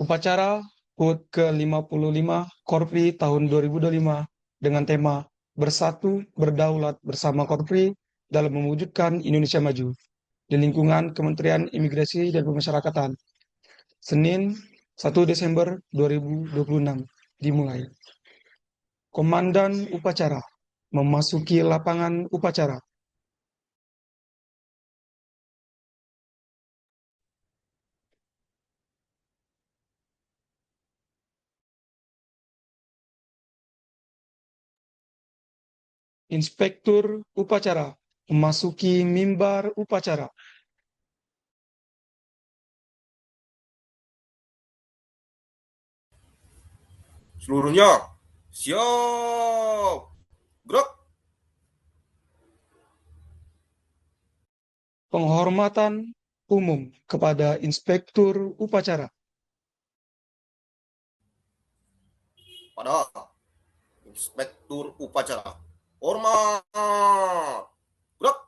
Upacara HUT ke-55 Korpri tahun 2025 dengan tema Bersatu Berdaulat Bersama Korpri dalam mewujudkan Indonesia Maju di lingkungan Kementerian Imigrasi dan Pemasyarakatan. Senin 1 Desember 2026 dimulai. Komandan upacara memasuki lapangan upacara. Inspektur upacara memasuki mimbar upacara. Seluruhnya siap. Gerak. Penghormatan umum kepada Inspektur upacara. Pada Inspektur upacara. Hormat. Gerak.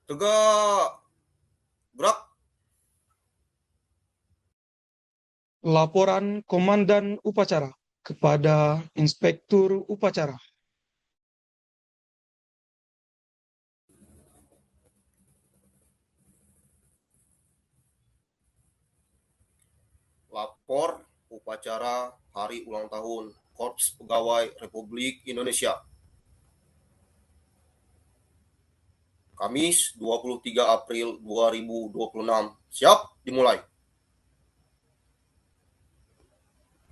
Tegak. Gerak. Laporan Komandan upacara kepada Inspektur upacara. Lapor upacara hari ulang tahun Korps Pegawai Republik Indonesia. Kamis 23 April 2026. Siap dimulai.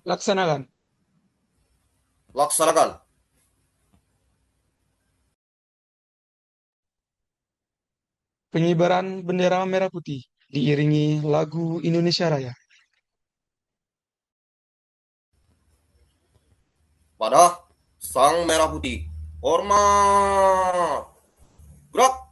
Laksanakan. Laksanakan. Pengibaran bendera merah putih diiringi lagu Indonesia Raya. Pada Sang Merah Putih. Hormat. Gerak.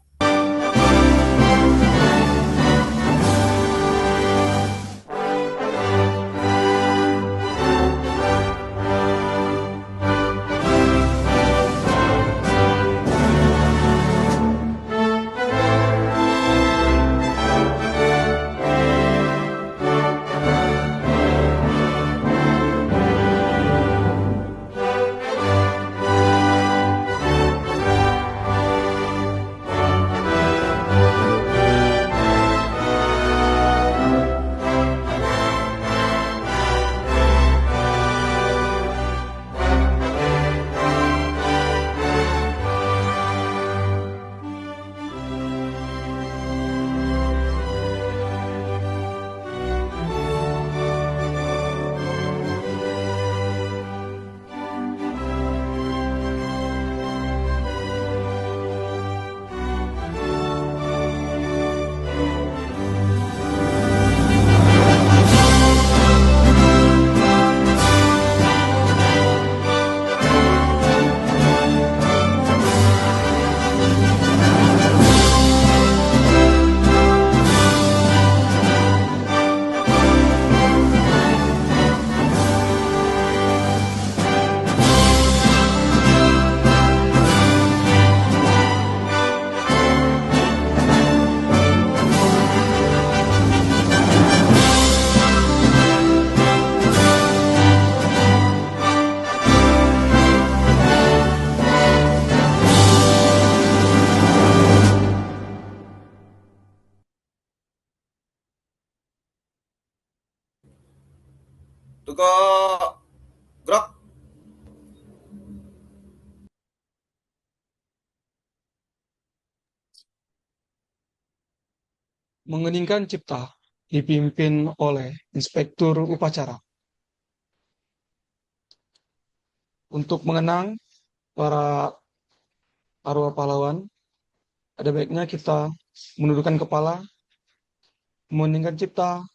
Tegak. Gerak. Mengeningkan cipta dipimpin oleh Inspektur upacara. Untuk mengenang para arwah pahlawan, ada baiknya kita menundukkan kepala, mengeningkan cipta,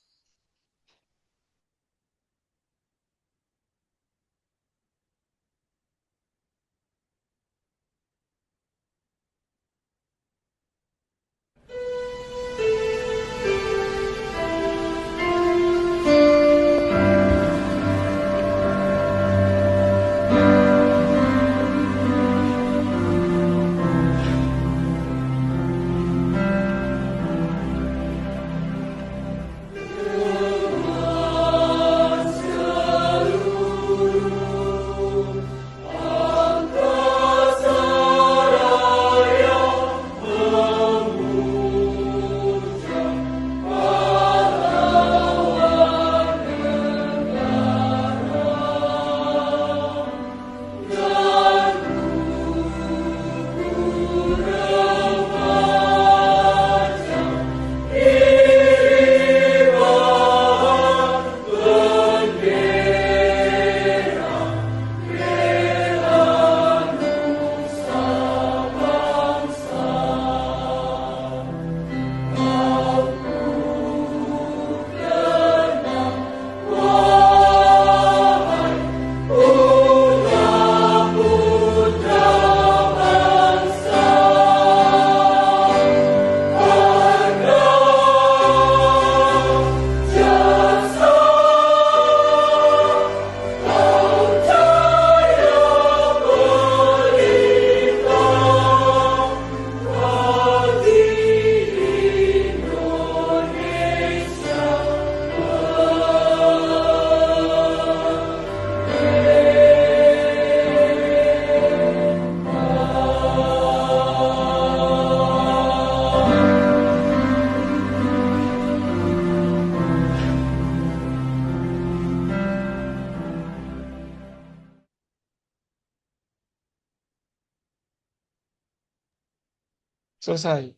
Selesai.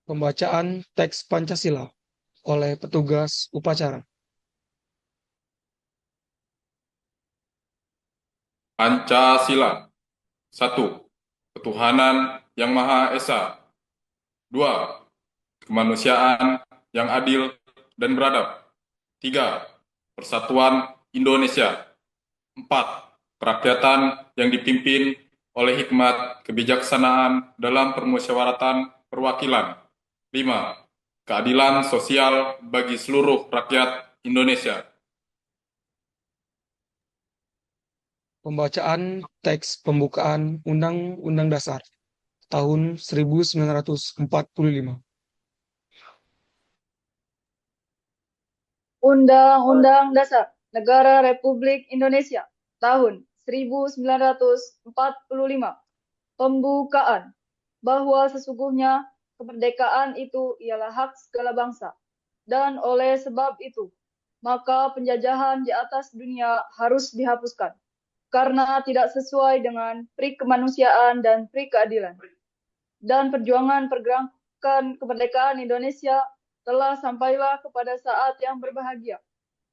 Pembacaan teks Pancasila oleh petugas upacara. Pancasila. 1. Ketuhanan yang Maha Esa. 2. Kemanusiaan yang adil dan beradab. 3. Persatuan Indonesia. 4. Kerakyatan yang dipimpin oleh hikmat kebijaksanaan dalam permusyawaratan perwakilan. 5. Keadilan sosial bagi seluruh rakyat Indonesia. Pembacaan teks pembukaan Undang-Undang Dasar tahun 1945. Undang-Undang Dasar Negara Republik Indonesia tahun 1945. Pembukaan bahwa sesungguhnya kemerdekaan itu ialah hak segala bangsa, dan oleh sebab itu, maka penjajahan di atas dunia harus dihapuskan, karena tidak sesuai dengan pri kemanusiaan dan pri keadilan. Dan perjuangan pergerakan kemerdekaan Indonesia telah sampailah kepada saat yang berbahagia,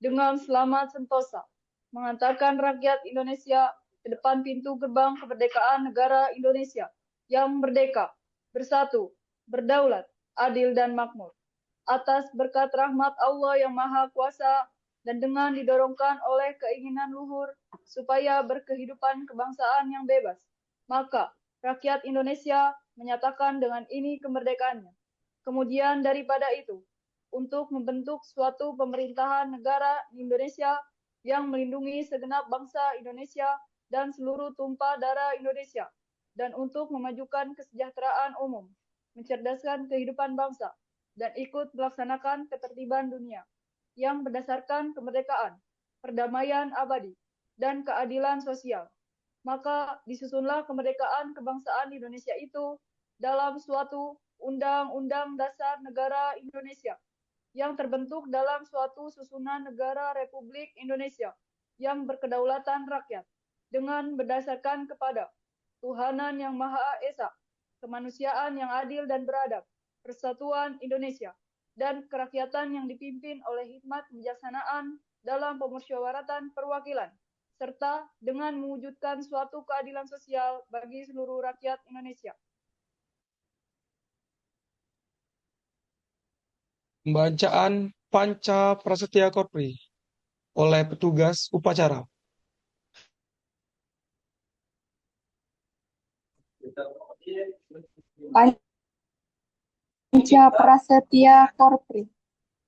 dengan selamat sentosa, mengantarkan rakyat Indonesia ke depan pintu gerbang kemerdekaan negara Indonesia yang merdeka, bersatu, berdaulat, adil dan makmur. Atas berkat rahmat Allah yang Maha Kuasa dan dengan didorongkan oleh keinginan luhur supaya berkehidupan kebangsaan yang bebas, maka rakyat Indonesia menyatakan dengan ini kemerdekaannya. Kemudian daripada itu, untuk membentuk suatu pemerintahan negara Indonesia yang melindungi segenap bangsa Indonesia dan seluruh tumpah darah Indonesia, dan untuk memajukan kesejahteraan umum, mencerdaskan kehidupan bangsa, dan ikut melaksanakan ketertiban dunia yang berdasarkan kemerdekaan, perdamaian abadi, dan keadilan sosial. Maka disusunlah kemerdekaan kebangsaan Indonesia itu dalam suatu Undang-Undang Dasar Negara Indonesia yang terbentuk dalam suatu susunan negara Republik Indonesia yang berkedaulatan rakyat dengan berdasarkan kepada Tuhanan yang Maha Esa, kemanusiaan yang adil dan beradab, persatuan Indonesia, dan kerakyatan yang dipimpin oleh hikmat kebijaksanaan dalam pemusyawaratan perwakilan, serta dengan mewujudkan suatu keadilan sosial bagi seluruh rakyat Indonesia. Pembacaan Panca Prasetya Korpri oleh petugas upacara. Panca Prasetya Korpri.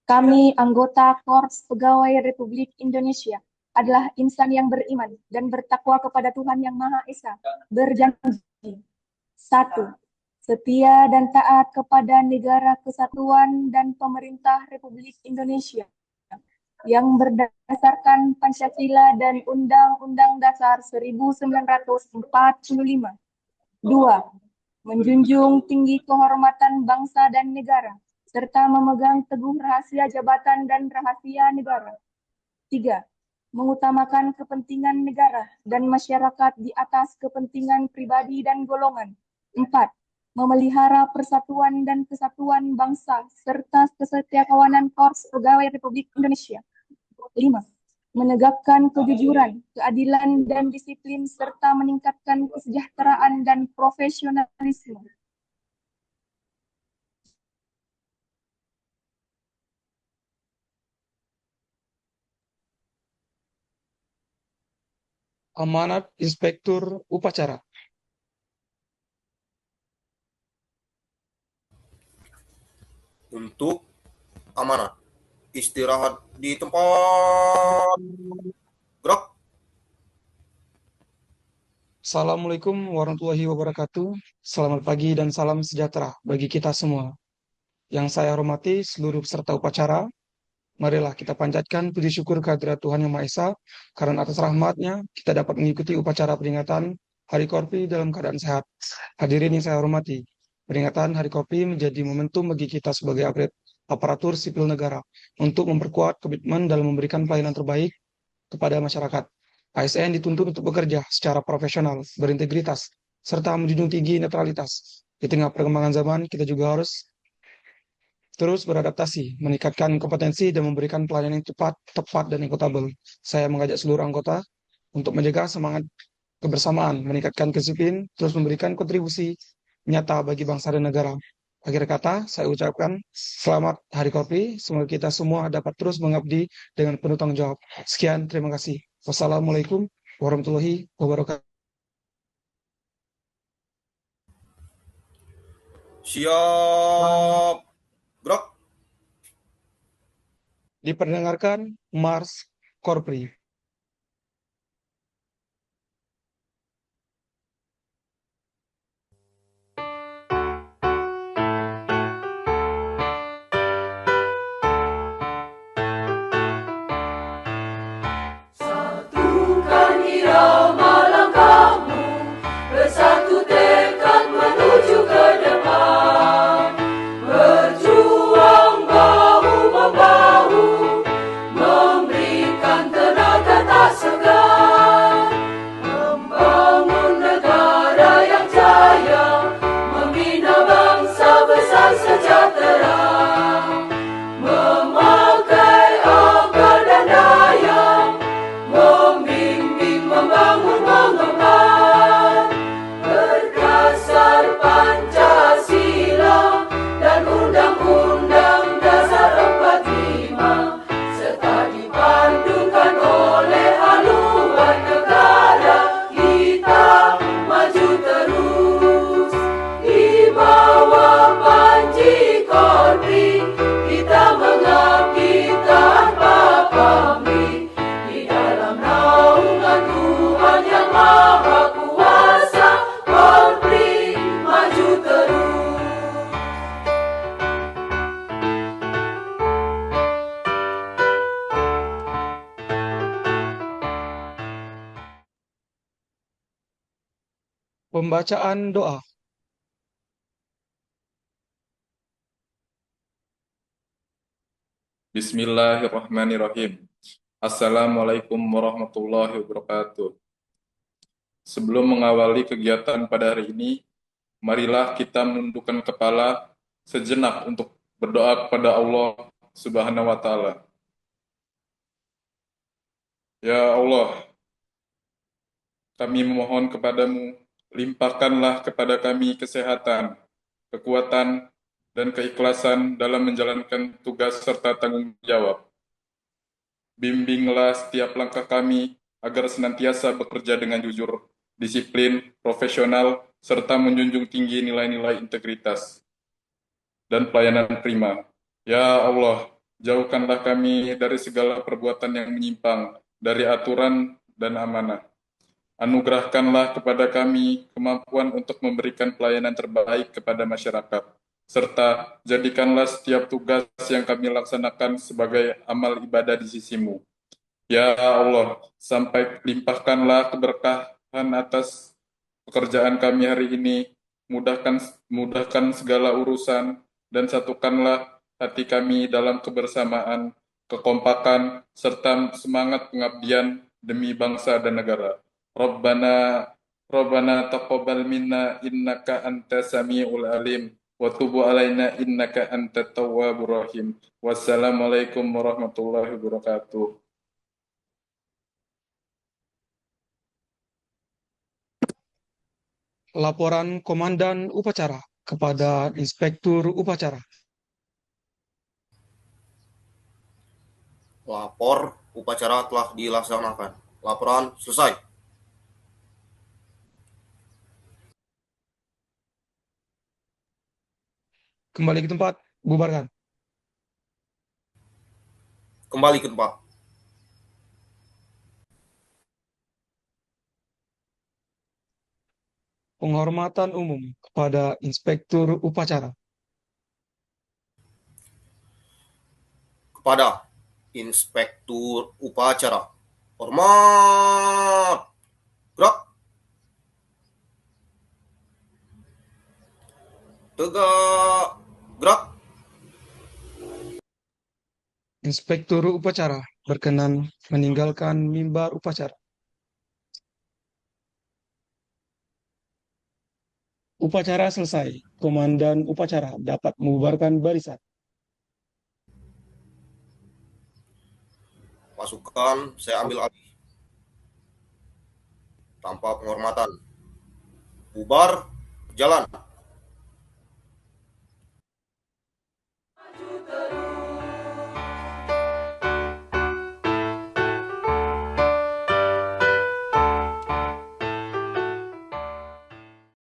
Kami anggota Korps Pegawai Republik Indonesia adalah insan yang beriman dan bertakwa kepada Tuhan Yang Maha Esa, berjanji. 1. Setia dan taat kepada Negara Kesatuan dan Pemerintah Republik Indonesia yang berdasarkan Pancasila dan Undang-Undang Dasar 1945. 2. Menjunjung tinggi kehormatan bangsa dan negara, serta memegang teguh rahasia jabatan dan rahasia negara. 3. Mengutamakan kepentingan negara dan masyarakat di atas kepentingan pribadi dan golongan. 4. Memelihara persatuan dan kesatuan bangsa serta kesetiakawanan Korps Pegawai Republik Indonesia. 5. Menegakkan kejujuran, keadilan, dan disiplin serta meningkatkan kesejahteraan dan profesionalisme. Amanat Inspektur Upacara. Untuk amanat, istirahat di tempat. Gerak. Assalamualaikum warahmatullahi wabarakatuh. Selamat pagi dan salam sejahtera bagi kita semua. Yang saya hormati seluruh peserta upacara, marilah kita panjatkan puji syukur kehadirat Tuhan Yang Maha Esa, karena atas rahmat-Nya kita dapat mengikuti upacara peringatan Hari Korpi dalam keadaan sehat. Hadirin yang saya hormati, peringatan Hari Korpi menjadi momentum bagi kita sebagai aparatur sipil negara untuk memperkuat komitmen dalam memberikan pelayanan terbaik kepada masyarakat. ASN dituntut untuk bekerja secara profesional, berintegritas, serta menjunjung tinggi netralitas. Di tengah perkembangan zaman, kita juga harus terus beradaptasi, meningkatkan kompetensi, dan memberikan pelayanan yang cepat, tepat, dan akuntabel. Saya mengajak seluruh anggota untuk menjaga semangat kebersamaan, meningkatkan disiplin, terus memberikan kontribusi nyata bagi bangsa dan negara. Akhir kata, saya ucapkan selamat Hari Kopi. Semoga kita semua dapat terus mengabdi dengan penuh tanggung jawab. Sekian, terima kasih. Wassalamualaikum warahmatullahi wabarakatuh. Siap. Gerak. Diperdengarkan Mars Korpri. Satukan irama langkahmu, bersatu tekad menuju ke depan. Berjuang bahu-membahu, memberikan tenaga tak segan. Membangun negara yang jaya, membina bangsa besar sejahtera. Memakai akal dan daya, membimbing, membangun, mengemban. Berdasar Pancasila dan Undang-Undang Dasar 45, serta dipandukan oleh haluan negara, kita maju terus. Di bawah panji Korpi, kita mengabdi tanpa pamrih. Di dalam naungan Tuhan Yang Maha Kuasa, Korpi maju terus. Pembacaan doa. Bismillahirrahmanirrahim. Assalamualaikum warahmatullahi wabarakatuh. Sebelum mengawali kegiatan pada hari ini, marilah kita menundukkan kepala sejenak untuk berdoa kepada Allah Subhanahu wa Ta'ala. Ya Allah, kami memohon kepadamu, limpahkanlah kepada kami kesehatan, kekuatan, dan keikhlasan dalam menjalankan tugas serta tanggung jawab. Bimbinglah setiap langkah kami agar senantiasa bekerja dengan jujur, disiplin, profesional, serta menjunjung tinggi nilai-nilai integritas dan pelayanan prima. Ya Allah, jauhkanlah kami dari segala perbuatan yang menyimpang dari aturan dan amanah. Anugerahkanlah kepada kami kemampuan untuk memberikan pelayanan terbaik kepada masyarakat, serta jadikanlah setiap tugas yang kami laksanakan sebagai amal ibadah di sisimu. Ya Allah, sampai limpahkanlah keberkahan atas pekerjaan kami hari ini, mudahkan segala urusan, dan satukanlah hati kami dalam kebersamaan, kekompakan, serta semangat pengabdian demi bangsa dan negara. Rabbana taqabbal minna innaka antas samiul alim wa tub alaina innaka antat tawwabur rahim. Wassalamualaikum warahmatullahi wabarakatuh. Laporan Komandan Upacara kepada Inspektur Upacara. Lapor upacara telah dilaksanakan. Laporan selesai. Kembali ke tempat, bubarkan. Kembali ke tempat. Penghormatan umum kepada Inspektur Upacara. Kepada Inspektur Upacara. Hormat. Gerak. Tegak. Gerak. Inspektur Upacara berkenan meninggalkan mimbar upacara. Upacara selesai. Komandan upacara dapat membubarkan barisan. Pasukan, saya ambil alih. Tanpa penghormatan. Bubar, jalan.